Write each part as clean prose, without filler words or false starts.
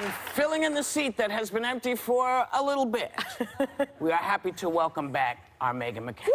And filling in the seat that has been empty for a little bit, we are happy to welcome back our Meghan McCain.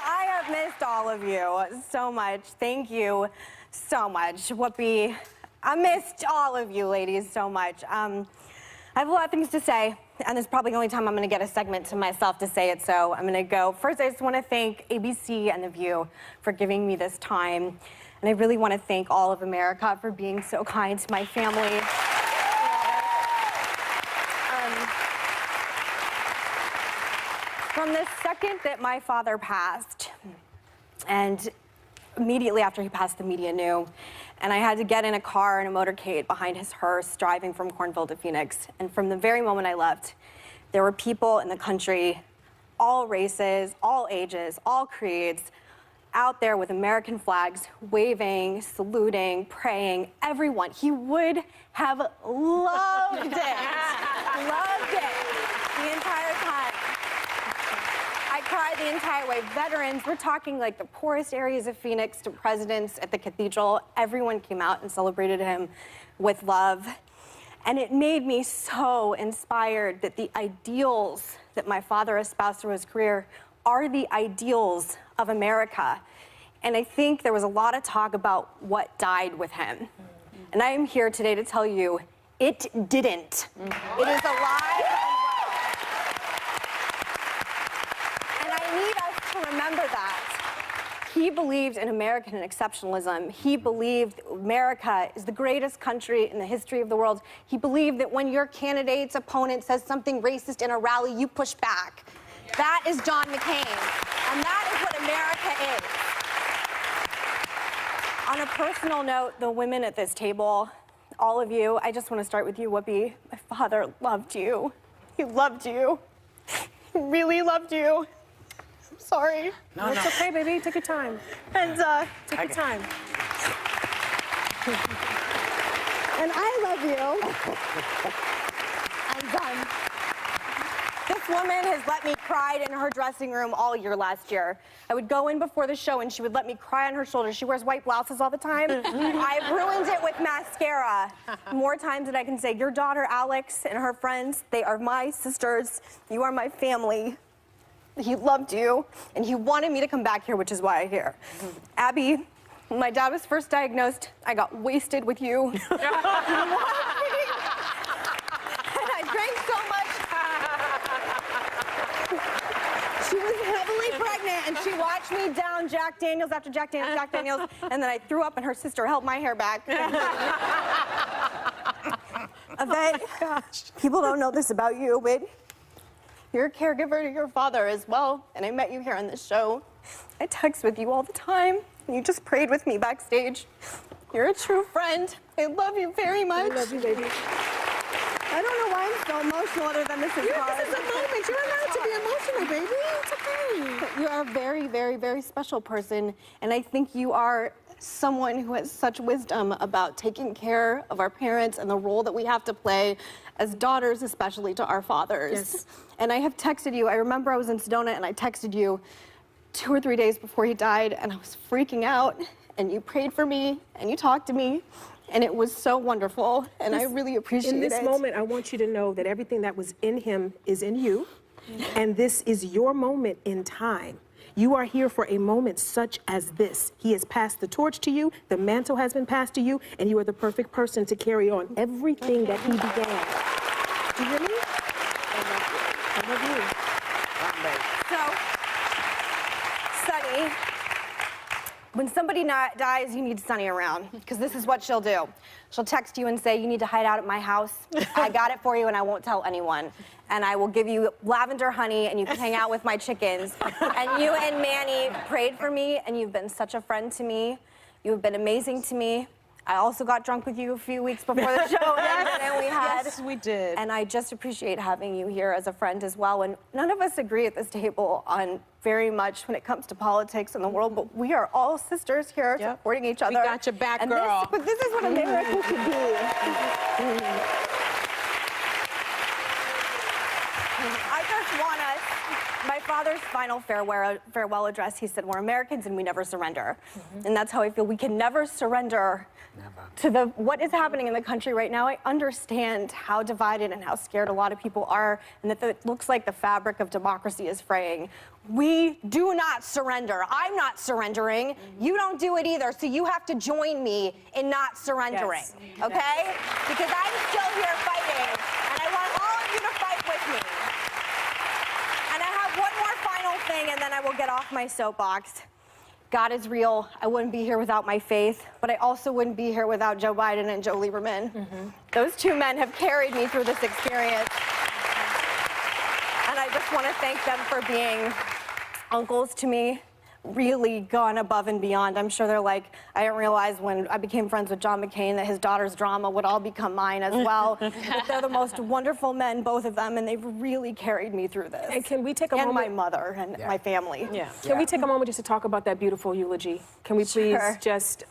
I have missed all of you so much. Thank you so much. I missed all of you ladies so much. I have a lot of things to say, and this is probably the only time I'm going to get a segment to myself to say it, so I'm going to go. First, I just want to thank ABC and The View for giving me this time, and I really want to thank all of America for being so kind to my family. From the second that my father passed, and immediately after he passed, the media knew, and I had to get in a car in a motorcade behind his hearse driving from Cornville to Phoenix. And from the very moment I left, there were people in the country, all races, all ages, all creeds, out there with American flags, waving, saluting, praying, everyone. He would have loved it, loved it the entire time. I cried the entire way. Veterans, we're talking like the poorest areas of Phoenix to presidents at the cathedral. Everyone came out and celebrated him with love. And it made me so inspired that the ideals that my father espoused through his career are the ideals of America. And I think there was a lot of talk about what died with him. And I am here today to tell you, it didn't. It is alive. Remember that. He believed in American exceptionalism. He believed America is the greatest country in the history of the world. He believed that when your candidate's opponent says something racist in a rally, you push back. That is John McCain, and that is what America is. On a personal note, the women at this table, all of you, I just want to start with you, Whoopi. My father loved you. He loved you. He really loved you. Sorry. No, it's okay, baby. Take your time. And take your time. And I love you. And this woman has let me cry in her dressing room all year last year. I would go in before the show and she would let me cry on her shoulder. She wears white blouses all the time. I've ruined it with mascara more times than I can say. Your daughter Alex and her friends, they are my sisters. You are my family. He loved you, and he wanted me to come back here, which is why I'm here. Abby, when my dad was first diagnosed, I got wasted with you. And I drank so much. She was heavily pregnant, and she watched me down Jack Daniels after Jack Daniels, and then I threw up, and her sister held my hair back. Yvette, people don't know this about you, but you're a caregiver to your father as well, and I met you here on this show. I text with you all the time, and you just prayed with me backstage. You're a true friend. I love you very much. I love you, baby. I don't know why I'm so emotional other than this is hard. This is a moment. You're allowed to be emotional, baby. It's okay. But you are a very, very, very special person, and I think you are someone who has such wisdom about taking care of our parents and the role that we have to play as daughters, especially to our fathers. Yes. And I have texted you. I remember I was in Sedona and I texted you 2 or 3 days before he died, and I was freaking out, and you prayed for me and you talked to me, and it was so wonderful, and I really appreciate it. In this moment, I want you to know that everything that was in him is in you, and this is your moment in time. You are here for a moment such as this. He has passed the torch to you, the mantle has been passed to you, and you are the perfect person to carry on everything that he began. Do you hear me? I love you. So, Sunny, when somebody dies, you need Sunny around, because this is what she'll do. She'll text you and say, you need to hide out at my house. I got it for you, and I won't tell anyone. And I will give you lavender honey, and you can hang out with my chickens. And you and Manny prayed for me, and you've been such a friend to me. You've been amazing to me. I also got drunk with you a few weeks before the show. And we had. Yes, we did. And I just appreciate having you here as a friend as well. And none of us agree at this table on very much when it comes to politics in the world, but we are all sisters here supporting each other. We got your back, and girl. But this is what America should be. I just want us, my father's final farewell address, he said, we're Americans and we never surrender. And that's how I feel. We can never surrender to what is happening in the country right now. I understand how divided and how scared a lot of people are, and that it looks like the fabric of democracy is fraying. We do not surrender. I'm not surrendering. You don't do it either, so you have to join me in not surrendering, okay? Because I'm still here fighting, and I want all of you to fight with me. And I have one more final thing, and then I will get off my soapbox. God is real. I wouldn't be here without my faith, but I also wouldn't be here without Joe Biden and Joe Lieberman. Those two men have carried me through this experience. And I just want to thank them for being uncles to me, really gone above and beyond. I'm sure they're like, I didn't realize when I became friends with John McCain that his daughter's drama would all become mine as well. But they're the most wonderful men, both of them, and they've really carried me through this. And can we take a moment? And my mother and my family. Can we take a moment just to talk about that beautiful eulogy? Can we please just,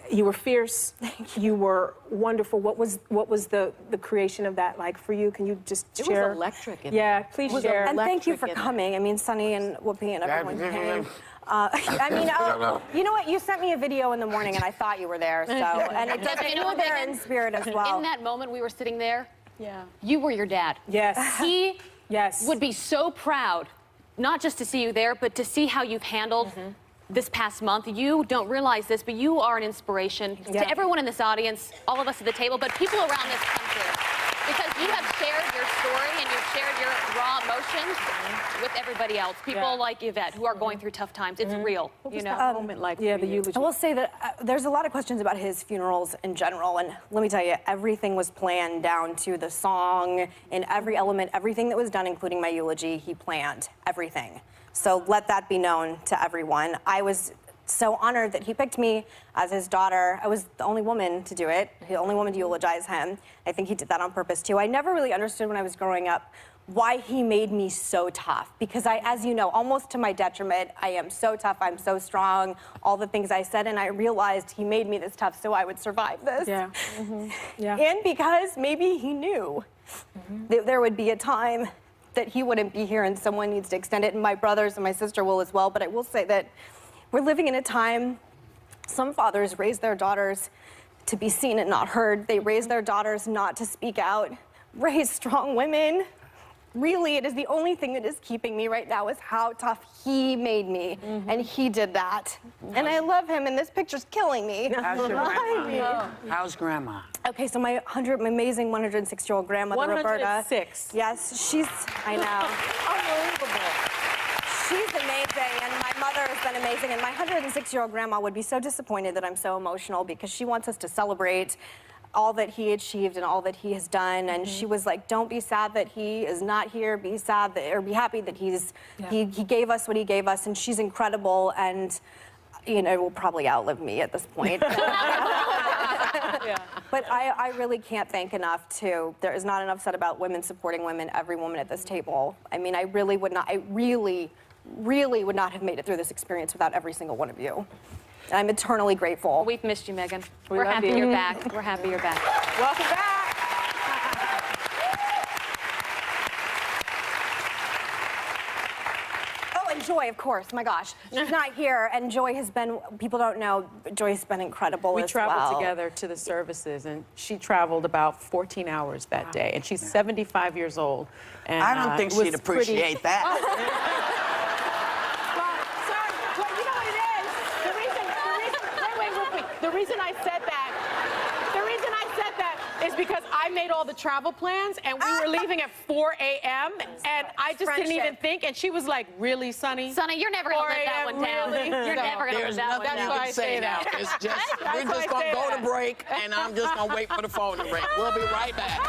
you were fierce, you were wonderful. What was the creation of that like for you? Can you just share? It was electric. Please share. And thank you for coming. I mean, Sonny and Whoopi and everyone came. I mean, you know what? You sent me a video in the morning, and I thought you were there. So, and it does, you were there in spirit as well. In that moment we were sitting there, you were your dad. Yes. He would be so proud, not just to see you there, but to see how you've handled this past month. You don't realize this, but you are an inspiration to everyone in this audience, all of us at the table, but people around this country. Because you have shared your story and you've shared your raw emotions with everybody else. People like Yvette who are going through tough times. It's real, you know. Moment like the eulogy. I will say that there's a lot of questions about his funerals in general, and let me tell you, everything was planned down to the song and every element, everything that was done, including my eulogy, he planned everything. So let that be known to everyone. I was so honored that he picked me as his daughter. I was the only woman to do it, the only woman to eulogize him. I think he did that on purpose too. I never really understood when I was growing up why he made me so tough, because as you know, almost to my detriment, I am so tough, I'm so strong, all the things I said, and I realized he made me this tough so I would survive this. And because maybe he knew that there would be a time that he wouldn't be here and someone needs to extend it, and my brothers and my sister will as well. But I will say that we're living in a time, some fathers raise their daughters to be seen and not heard. They raise their daughters not to speak out. Raise strong women. Really, it is the only thing that is keeping me right now is how tough he made me, and he did that. And I love him, and this picture's killing me. How's your grandma? How's grandma? Okay, so my amazing 106-year-old grandmother, Roberta. 106. Yes, she's, I know. Unbelievable. She's amazing, and my mother has been amazing, and my 106-year-old grandma would be so disappointed that I'm so emotional because she wants us to celebrate all that he achieved and all that he has done, and she was like, don't be sad that he is not here, be sad that, or be happy that he gave us what he gave us, and she's incredible, and you know, will probably outlive me at this point. But I really can't thank enough to, there is not enough said about women supporting women, every woman at this table. I mean, I really would not have made it through this experience without every single one of you. And I'm eternally grateful. We've missed you, Meghan. We're happy you're back. We're happy you're back. Welcome back. Oh, and Joy, of course. My gosh, she's not here. And Joy has been, people don't know, Joy's been incredible We as traveled well. together to the services, and she traveled about 14 hours that day, and she's 75 years old. And, I don't think she'd appreciate that. The reason I said that is because I made all the travel plans, and we were leaving at 4 a.m., and I just didn't even think, and she was like, really, Sonny? Sonny, you're never going to live that one down. Really? You're never going to live that one down. There's nothing you can say now. It's just, we're just going to go to break, and I'm just going to wait for the phone to ring. We'll be right back.